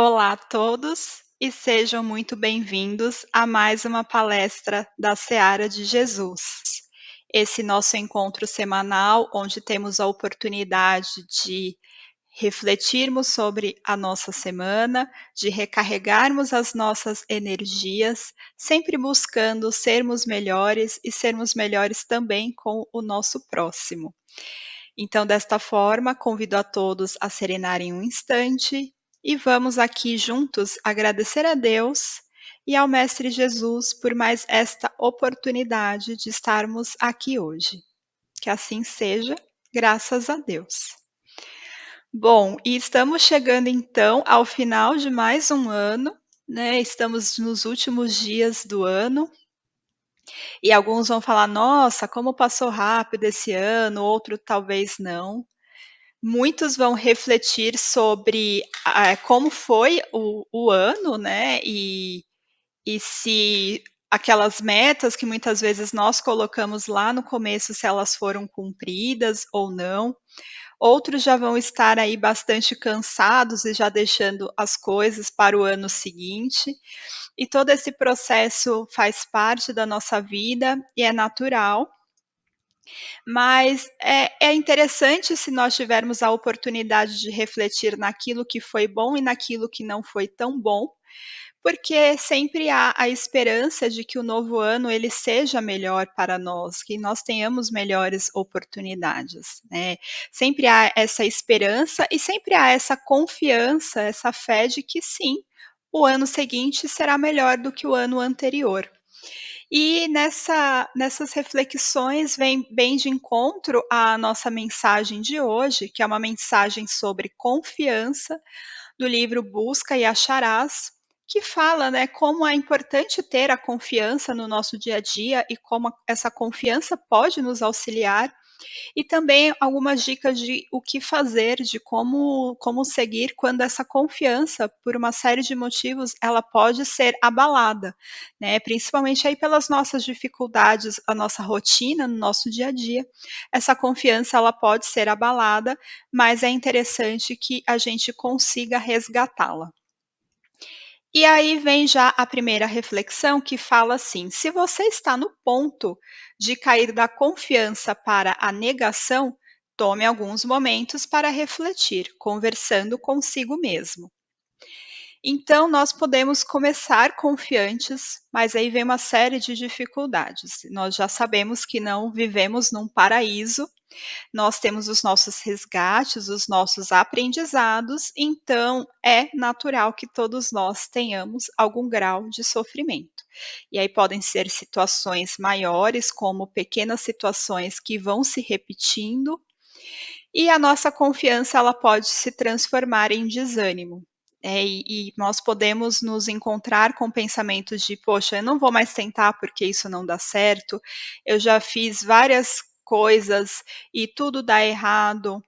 Olá a todos e sejam muito bem-vindos a mais uma palestra da Seara de Jesus. Esse nosso encontro semanal, onde temos a oportunidade de refletirmos sobre a nossa semana, de recarregarmos as nossas energias, sempre buscando sermos melhores e sermos melhores também com o nosso próximo. Então, desta forma, convido a todos a serenarem um instante e vamos aqui juntos agradecer a Deus e ao Mestre Jesus por mais esta oportunidade de estarmos aqui hoje. Que assim seja, graças a Deus. Bom, e estamos chegando então ao final de mais um ano, né? Estamos nos últimos dias do ano e alguns vão falar: nossa, como passou rápido esse ano, outro talvez não. Muitos vão refletir sobre como foi o ano, né? E se aquelas metas que muitas vezes nós colocamos lá no começo, se elas foram cumpridas ou não. Outros já vão estar aí bastante cansados e já deixando as coisas para o ano seguinte. E todo esse processo faz parte da nossa vida e é natural. Mas é interessante se nós tivermos a oportunidade de refletir naquilo que foi bom e naquilo que não foi tão bom, porque sempre há a esperança de que o novo ano ele seja melhor para nós, que nós tenhamos melhores oportunidades, né. Sempre há essa esperança e sempre há essa confiança, essa fé de que sim, o ano seguinte será melhor do que o ano anterior. E nessas reflexões vem bem de encontro à nossa mensagem de hoje, que é uma mensagem sobre confiança, do livro Busca e Acharás, que fala, né, como é importante ter a confiança no nosso dia a dia e como essa confiança pode nos auxiliar e também algumas dicas de o que fazer, de como seguir quando essa confiança, por uma série de motivos, ela pode ser abalada, né, principalmente aí pelas nossas dificuldades, a nossa rotina, no nosso dia a dia. Essa confiança ela pode ser abalada, mas é interessante que a gente consiga resgatá-la. E aí vem já a primeira reflexão que fala assim: se você está no ponto de cair da confiança para a negação, tome alguns momentos para refletir, conversando consigo mesmo. Então, nós podemos começar confiantes, mas aí vem uma série de dificuldades. Nós já sabemos que não vivemos num paraíso, nós temos os nossos resgates, os nossos aprendizados, então é natural que todos nós tenhamos algum grau de sofrimento. E aí podem ser situações maiores, como pequenas situações que vão se repetindo, e a nossa confiança ela pode se transformar em desânimo. E nós podemos nos encontrar com pensamentos de: poxa, eu não vou mais tentar porque isso não dá certo, eu já fiz várias coisas e tudo dá errado,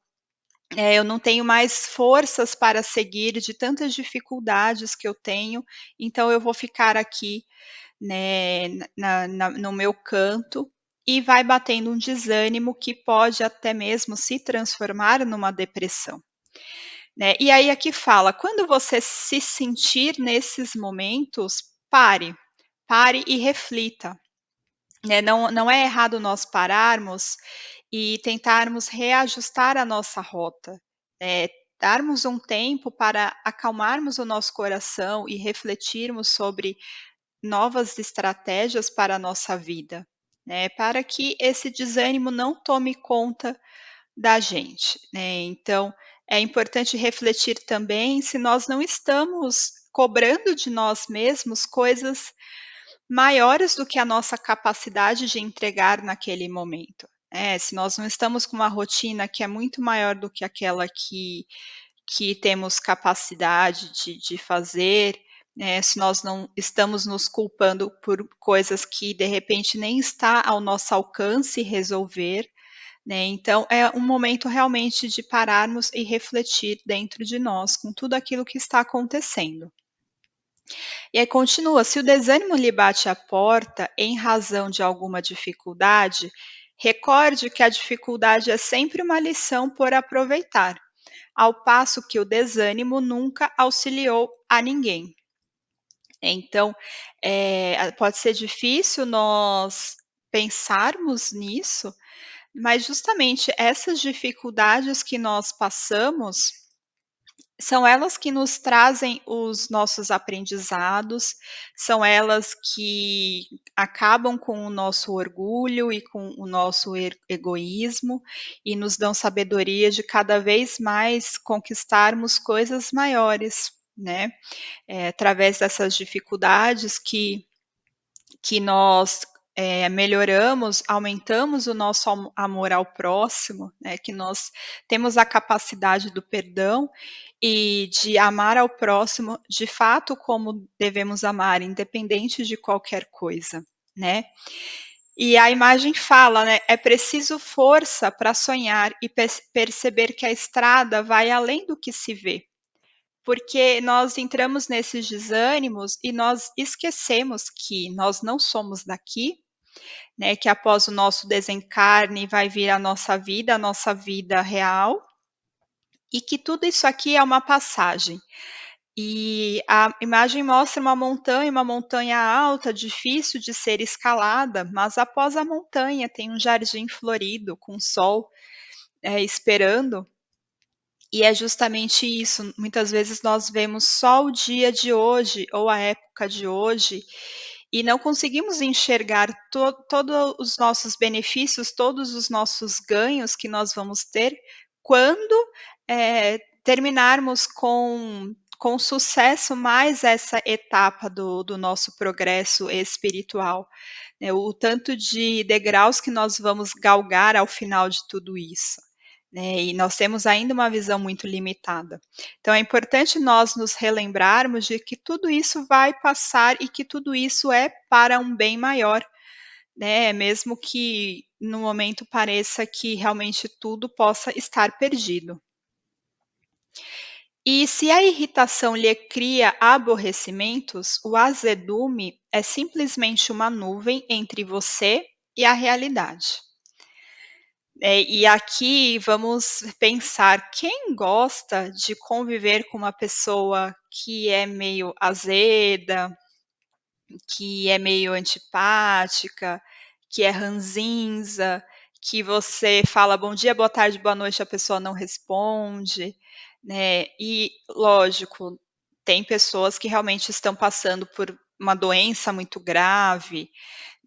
eu não tenho mais forças para seguir de tantas dificuldades que eu tenho, então eu vou ficar aqui, né, no meu canto, e vai batendo um desânimo que pode até mesmo se transformar numa depressão, né. E aí aqui fala: quando você se sentir nesses momentos, pare e reflita, né. Não é errado nós pararmos e tentarmos reajustar a nossa rota, darmos um tempo para acalmarmos o nosso coração e refletirmos sobre novas estratégias para a nossa vida, né, para que esse desânimo não tome conta da gente, né. Então, é importante refletir também se nós não estamos cobrando de nós mesmos coisas maiores do que a nossa capacidade de entregar naquele momento. Se nós não estamos com uma rotina que é muito maior do que aquela que temos capacidade de fazer, né, se nós não estamos nos culpando por coisas que de repente nem está ao nosso alcance resolver, né, então é um momento realmente de pararmos e refletir dentro de nós com tudo aquilo que está acontecendo. E aí continua: se o desânimo lhe bate à porta em razão de alguma dificuldade, recorde que a dificuldade é sempre uma lição por aproveitar. ao passo que o desânimo nunca auxiliou a ninguém. Então, pode ser difícil nós pensarmos nisso, mas justamente essas dificuldades que nós passamos, são elas que nos trazem os nossos aprendizados, são elas que acabam com o nosso orgulho e com o nosso egoísmo, e nos dão sabedoria de cada vez mais conquistarmos coisas maiores, né. Através dessas dificuldades que nós, melhoramos, aumentamos o nosso amor ao próximo, né, que nós temos a capacidade do perdão e de amar ao próximo, de fato, como devemos amar, independente de qualquer coisa, né. E a imagem fala, né, é preciso força para sonhar e perceber que a estrada vai além do que se vê. Porque nós entramos nesses desânimos e nós esquecemos que nós não somos daqui, né, que após o nosso desencarne vai vir a nossa vida real, e que tudo isso aqui é uma passagem. E a imagem mostra uma montanha alta, difícil de ser escalada, mas após a montanha tem um jardim florido com sol, esperando. E é justamente isso, muitas vezes nós vemos só o dia de hoje ou a época de hoje e não conseguimos enxergar todos os nossos benefícios, todos os nossos ganhos que nós vamos ter quando, terminarmos com sucesso mais essa etapa do nosso progresso espiritual, né, o tanto de degraus que nós vamos galgar ao final de tudo isso, né, e nós temos ainda uma visão muito limitada. Então é importante nós nos relembrarmos de que tudo isso vai passar e que tudo isso é para um bem maior, né, mesmo que no momento pareça que realmente tudo possa estar perdido. E se a irritação lhe cria aborrecimentos, o azedume é simplesmente uma nuvem entre você e a realidade. E aqui vamos pensar, quem gosta de conviver com uma pessoa que é meio azeda, que é meio antipática, que é ranzinza, que você fala bom dia, boa tarde, boa noite, a pessoa não responde, né. E lógico, tem pessoas que realmente estão passando por uma doença muito grave,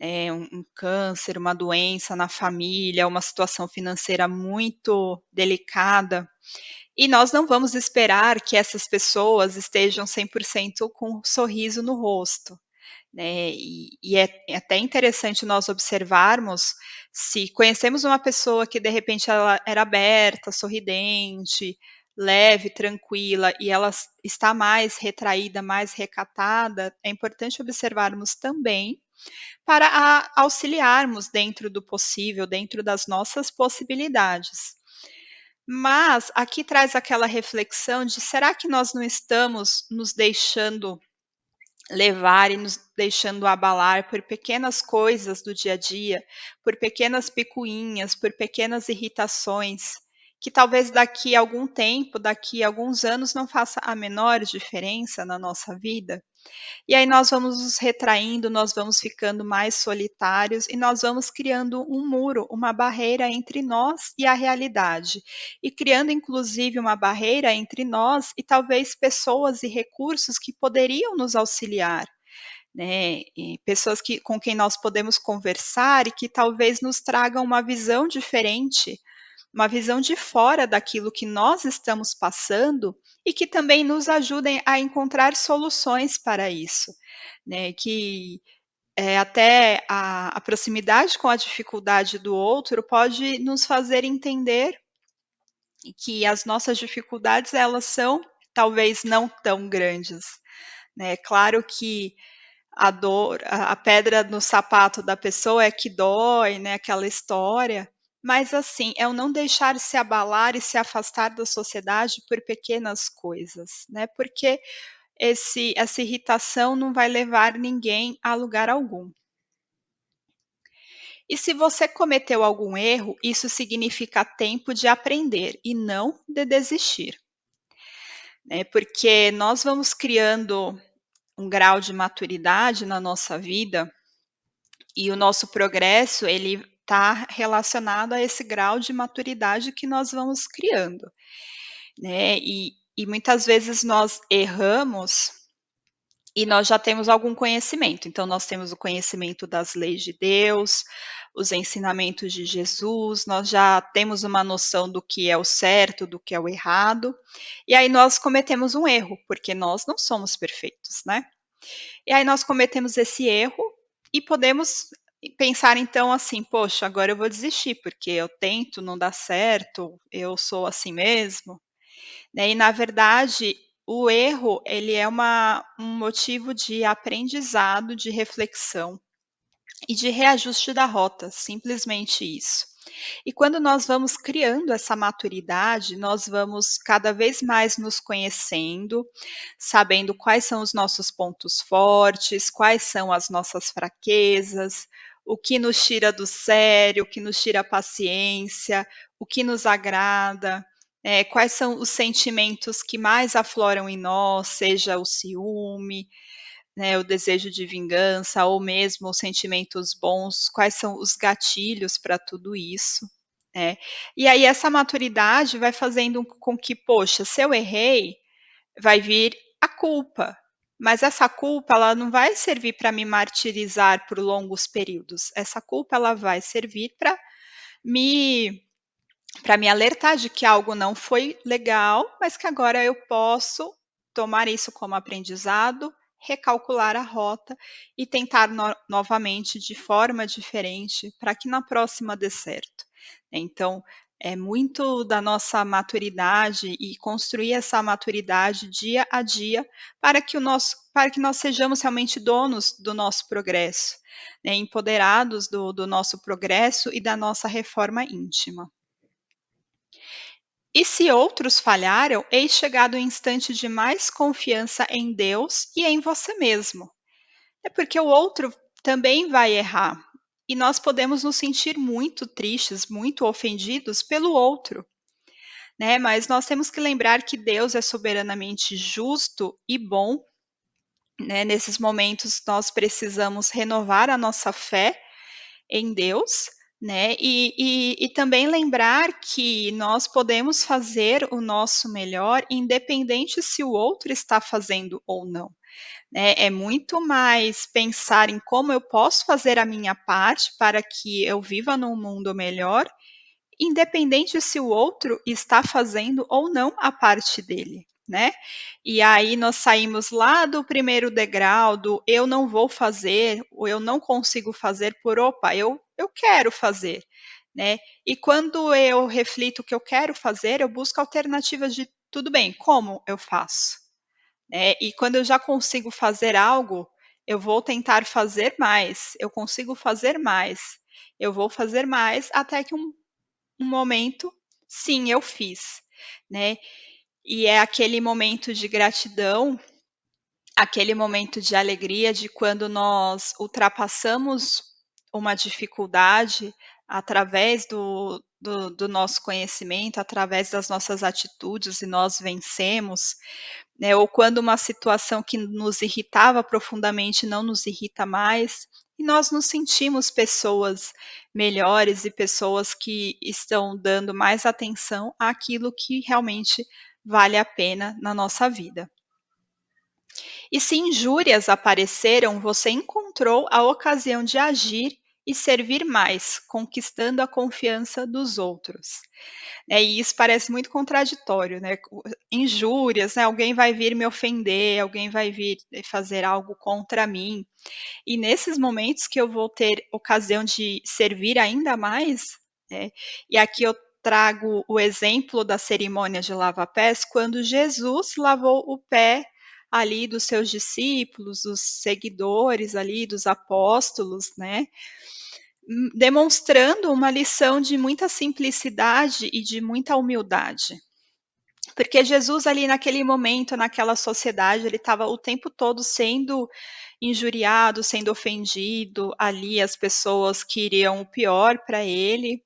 um câncer, uma doença na família, uma situação financeira muito delicada, e nós não vamos esperar que essas pessoas estejam 100% com um sorriso no rosto, né, e é até interessante nós observarmos se conhecemos uma pessoa que de repente ela era aberta, sorridente, leve, tranquila e ela está mais retraída, mais recatada, é importante observarmos também para auxiliarmos dentro do possível, dentro das nossas possibilidades. Mas aqui traz aquela reflexão de será que nós não estamos nos deixando levar e nos deixando abalar por pequenas coisas do dia a dia, por pequenas picuinhas, por pequenas irritações, que talvez daqui a algum tempo, daqui a alguns anos não faça a menor diferença na nossa vida? E aí nós vamos nos retraindo, nós vamos ficando mais solitários e nós vamos criando um muro, uma barreira entre nós e a realidade. E criando inclusive uma barreira entre nós e talvez pessoas e recursos que poderiam nos auxiliar, né, e pessoas com quem nós podemos conversar e que talvez nos tragam uma visão diferente, uma visão de fora daquilo que nós estamos passando e que também nos ajudem a encontrar soluções para isso, né, que, até a proximidade com a dificuldade do outro pode nos fazer entender que as nossas dificuldades elas são talvez não tão grandes, né. Claro que a dor, a pedra no sapato da pessoa é que dói, né, aquela história, mas assim, é o não deixar se abalar e se afastar da sociedade por pequenas coisas, né, porque essa irritação não vai levar ninguém a lugar algum. E se você cometeu algum erro, isso significa tempo de aprender e não de desistir. né, porque nós vamos criando um grau de maturidade na nossa vida e o nosso progresso, ele está relacionado a esse grau de maturidade que nós vamos criando, né, e muitas vezes nós erramos e nós já temos algum conhecimento. Então, nós temos o conhecimento das leis de Deus, os ensinamentos de Jesus, nós já temos uma noção do que é o certo, do que é o errado, e aí nós cometemos um erro, porque nós não somos perfeitos, né? E aí nós cometemos esse erro e podemos pensar então assim: poxa, agora eu vou desistir, porque eu tento, não dá certo, eu sou assim mesmo. Né, e na verdade, o erro ele é um motivo de aprendizado, de reflexão e de reajuste da rota, simplesmente isso. E quando nós vamos criando essa maturidade, nós vamos cada vez mais nos conhecendo, sabendo quais são os nossos pontos fortes, quais são as nossas fraquezas, o que nos tira do sério, o que nos tira a paciência, o que nos agrada, quais são os sentimentos que mais afloram em nós, seja o ciúme, né, o desejo de vingança ou mesmo os sentimentos bons, quais são os gatilhos para tudo isso, né. E aí essa maturidade vai fazendo com que, poxa, se eu errei, vai vir a culpa, mas essa culpa ela não vai servir para me martirizar por longos períodos, essa culpa ela vai servir me para me alertar de que algo não foi legal, mas que agora eu posso tomar isso como aprendizado, recalcular a rota e tentar novamente de forma diferente para que na próxima dê certo. Então, é muito da nossa maturidade e construir essa maturidade dia a dia para que nós sejamos realmente donos do nosso progresso, né, empoderados do nosso progresso e da nossa reforma íntima. E se outros falharam, eis chegado o instante de mais confiança em Deus e em você mesmo. É porque o outro também vai errar. E nós podemos nos sentir muito tristes, muito ofendidos pelo outro, né? Mas nós temos que lembrar que Deus é soberanamente justo e bom, né? Nesses momentos nós precisamos renovar a nossa fé em Deus, né, e também lembrar que nós podemos fazer o nosso melhor, independente se o outro está fazendo ou não, né. É muito mais pensar em como eu posso fazer a minha parte para que eu viva num mundo melhor, independente se o outro está fazendo ou não a parte dele, né. E aí nós saímos lá do primeiro degrau do "eu não vou fazer", ou "eu não consigo fazer" por "opa, eu quero fazer", né. E quando eu reflito o que eu quero fazer, eu busco alternativas de: "Tudo bem, como eu faço?", e quando eu já consigo fazer algo, eu vou tentar fazer mais, eu consigo fazer mais, eu vou fazer mais até que um momento, sim, eu fiz, né. E é aquele momento de gratidão, aquele momento de alegria de quando nós ultrapassamos uma dificuldade através do nosso conhecimento, através das nossas atitudes e nós vencemos, né, ou quando uma situação que nos irritava profundamente não nos irrita mais, e nós nos sentimos pessoas melhores e pessoas que estão dando mais atenção àquilo que realmente vale a pena na nossa vida. E se injúrias apareceram, você encontrou a ocasião de agir e servir mais, conquistando a confiança dos outros. E isso parece muito contraditório, né, injúrias, né, alguém vai vir me ofender, alguém vai vir fazer algo contra mim, e nesses momentos que eu vou ter ocasião de servir ainda mais, né, e aqui eu trago o exemplo da cerimônia de lava-pés, quando Jesus lavou o pé ali dos seus discípulos, dos seguidores ali, dos apóstolos, né, demonstrando uma lição de muita simplicidade e de muita humildade. Porque Jesus ali naquele momento, naquela sociedade, ele estava o tempo todo sendo injuriado, sendo ofendido, ali as pessoas queriam o pior para ele,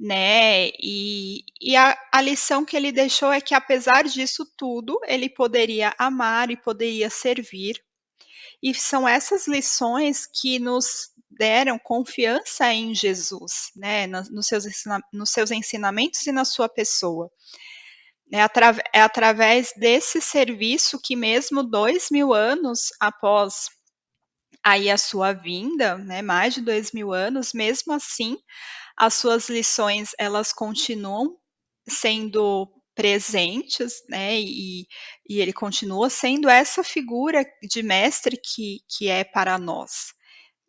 né, e a lição que ele deixou é que apesar disso tudo, ele poderia amar e poderia servir, e são essas lições que nos deram confiança em Jesus, né, nos seus ensinamentos e na sua pessoa. É através desse serviço que mesmo 2000 anos após aí a sua vinda, né, mais de 2000 anos, mesmo assim, as suas lições elas continuam sendo presentes, né, e ele continua sendo essa figura de mestre que é para nós,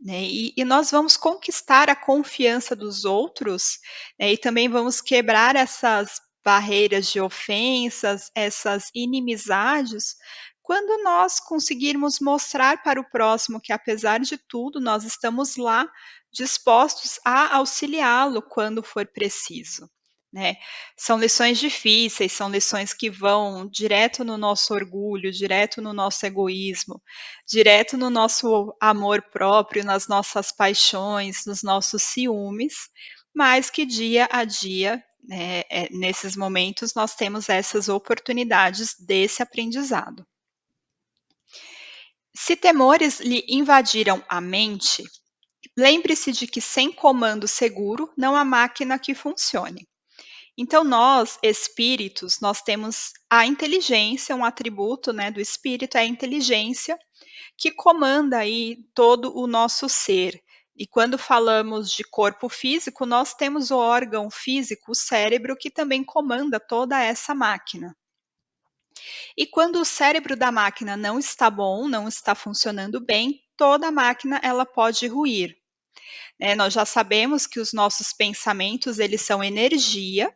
né, e nós vamos conquistar a confiança dos outros, e também vamos quebrar essas barreiras de ofensas, essas inimizades, quando nós conseguirmos mostrar para o próximo que apesar de tudo, nós estamos lá dispostos a auxiliá-lo quando for preciso, né. São lições difíceis, são lições que vão direto no nosso orgulho, direto no nosso egoísmo, direto no nosso amor próprio, nas nossas paixões, nos nossos ciúmes, mas que dia a dia, né, nesses momentos nós temos essas oportunidades desse aprendizado. Se temores lhe invadiram a mente, lembre-se de que sem comando seguro não há máquina que funcione. Então nós, espíritos, nós temos a inteligência, um atributo, né, do espírito é a inteligência, que comanda aí todo o nosso ser. E quando falamos de corpo físico, nós temos o órgão físico, o cérebro, que também comanda toda essa máquina. E quando o cérebro da máquina não está bom, não está funcionando bem, toda a máquina ela pode ruir. Nós já sabemos que os nossos pensamentos eles são energia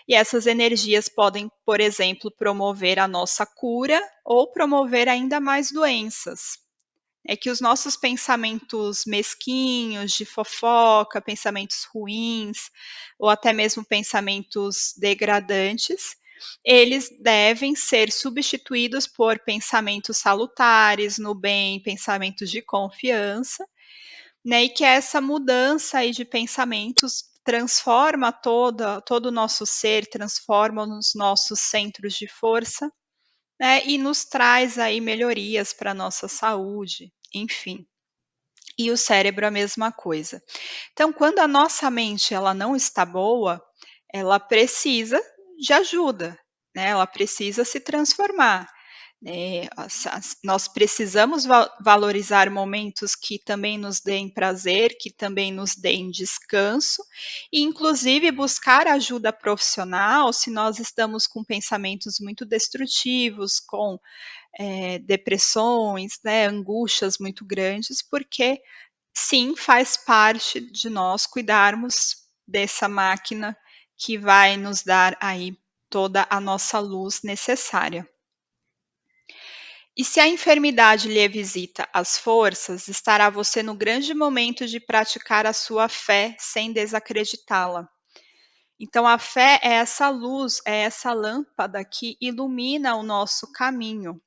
e essas energias podem, por exemplo, promover a nossa cura ou promover ainda mais doenças. É que os nossos pensamentos mesquinhos, de fofoca, pensamentos ruins, ou até mesmo pensamentos degradantes, eles devem ser substituídos por pensamentos salutares, no bem, pensamentos de confiança, né? E que essa mudança aí de pensamentos transforma todo o nosso ser, transforma os nossos centros de força, né? E nos traz aí melhorias para a nossa saúde, enfim. E o cérebro a mesma coisa. Então, quando a nossa mente ela não está boa, ela precisa de ajuda, né, ela precisa se transformar, né, nós precisamos valorizar momentos que também nos deem prazer, que também nos deem descanso, e inclusive buscar ajuda profissional se nós estamos com pensamentos muito destrutivos, com depressões, né, angústias muito grandes, porque sim, faz parte de nós cuidarmos dessa máquina que vai nos dar aí toda a nossa luz necessária. E se a enfermidade lhe visita as forças, estará você no grande momento de praticar a sua fé sem desacreditá-la. Então, a fé é essa luz, é essa lâmpada que ilumina o nosso caminho.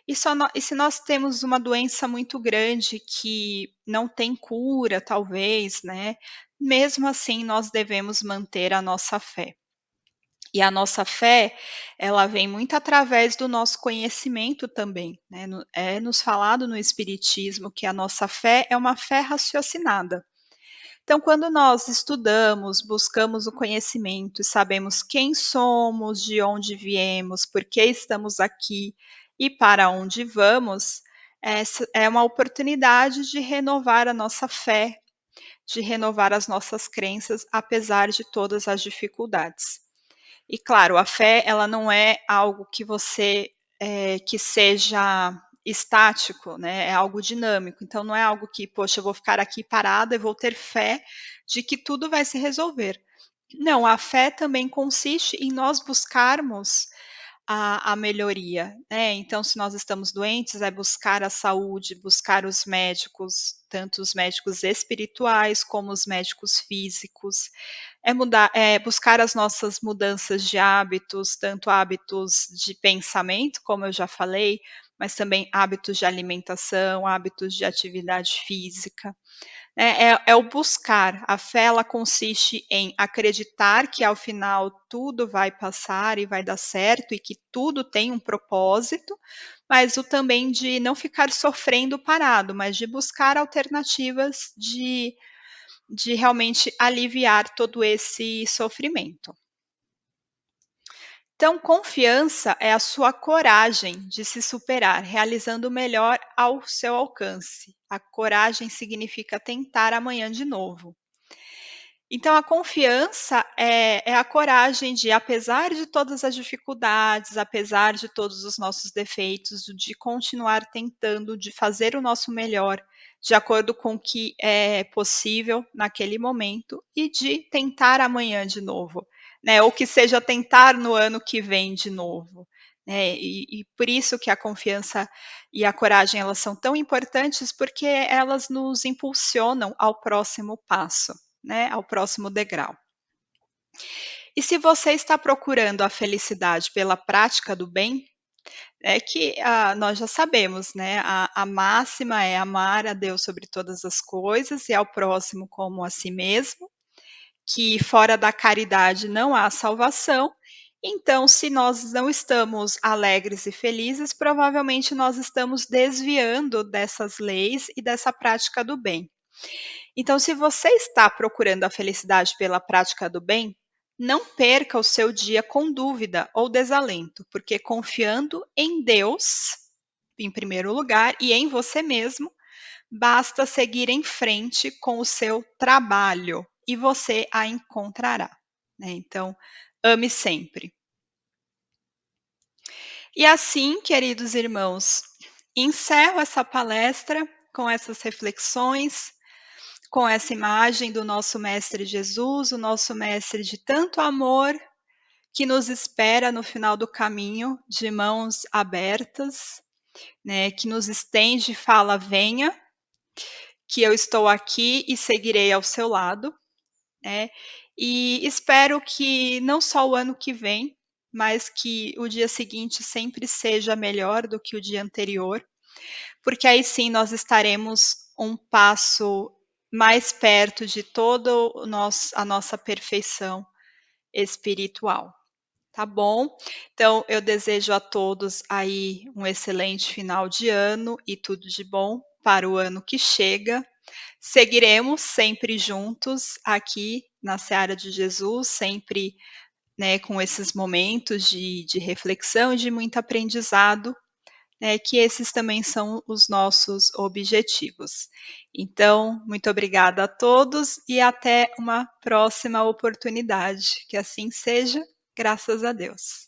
E se nós temos uma doença muito grande que não tem cura, talvez, né, mesmo assim nós devemos manter a nossa fé. E a nossa fé, ela vem muito através do nosso conhecimento também, né, é nos falado no espiritismo que a nossa fé é uma fé raciocinada. Então, quando nós estudamos, buscamos o conhecimento e sabemos quem somos, de onde viemos, por que estamos aqui e para onde vamos, essa é uma oportunidade de renovar a nossa fé, de renovar as nossas crenças, apesar de todas as dificuldades. E claro, a fé ela não é algo que você que seja estático, né, é algo dinâmico, então não é algo que: "Poxa, eu vou ficar aqui parada e vou ter fé de que tudo vai se resolver". Não, a fé também consiste em nós buscarmos a melhoria, né, então se nós estamos doentes, é buscar a saúde, buscar os médicos, tanto os médicos espirituais como os médicos físicos, buscar as nossas mudanças de hábitos, tanto hábitos de pensamento, como eu já falei, mas também hábitos de alimentação, hábitos de atividade física, É o buscar. A fé, ela consiste em acreditar que ao final tudo vai passar e vai dar certo e que tudo tem um propósito, mas o também de não ficar sofrendo parado, mas de buscar alternativas de realmente aliviar todo esse sofrimento. Então, confiança é a sua coragem de se superar, realizando o melhor ao seu alcance. A coragem significa tentar amanhã de novo. Então, a confiança é a coragem de, apesar de todas as dificuldades, apesar de todos os nossos defeitos, de continuar tentando, de fazer o nosso melhor, de acordo com o que é possível naquele momento e de tentar amanhã de novo, né? Ou que seja tentar no ano que vem de novo. Né? E por isso que a confiança e a coragem elas são tão importantes, porque elas nos impulsionam ao próximo passo, né, ao próximo degrau. E se você está procurando a felicidade pela prática do bem, é que nós já sabemos, né? A máxima é amar a Deus sobre todas as coisas e ao próximo como a si mesmo, que fora da caridade não há salvação. Então, se nós não estamos alegres e felizes, provavelmente nós estamos desviando dessas leis e dessa prática do bem. Então, se você está procurando a felicidade pela prática do bem, não perca o seu dia com dúvida ou desalento, porque confiando em Deus, em primeiro lugar, e em você mesmo, basta seguir em frente com o seu trabalho e você a encontrará. Né? Então, ame sempre. E assim, queridos irmãos, encerro essa palestra com essas reflexões, com essa imagem do nosso Mestre Jesus, o nosso Mestre de tanto amor, que nos espera no final do caminho, de mãos abertas, né, que nos estende e fala: venha, que eu estou aqui e seguirei ao seu lado, né? E espero que não só o ano que vem, mas que o dia seguinte sempre seja melhor do que o dia anterior, porque aí sim nós estaremos um passo mais perto de toda a nossa perfeição espiritual. Tá bom? Então, eu desejo a todos aí um excelente final de ano e tudo de bom para o ano que chega. Seguiremos sempre juntos aqui na Seara de Jesus, sempre, né, com esses momentos de reflexão e de muito aprendizado, né, que esses também são os nossos objetivos. Então, muito obrigada a todos e até uma próxima oportunidade. Que assim seja, graças a Deus.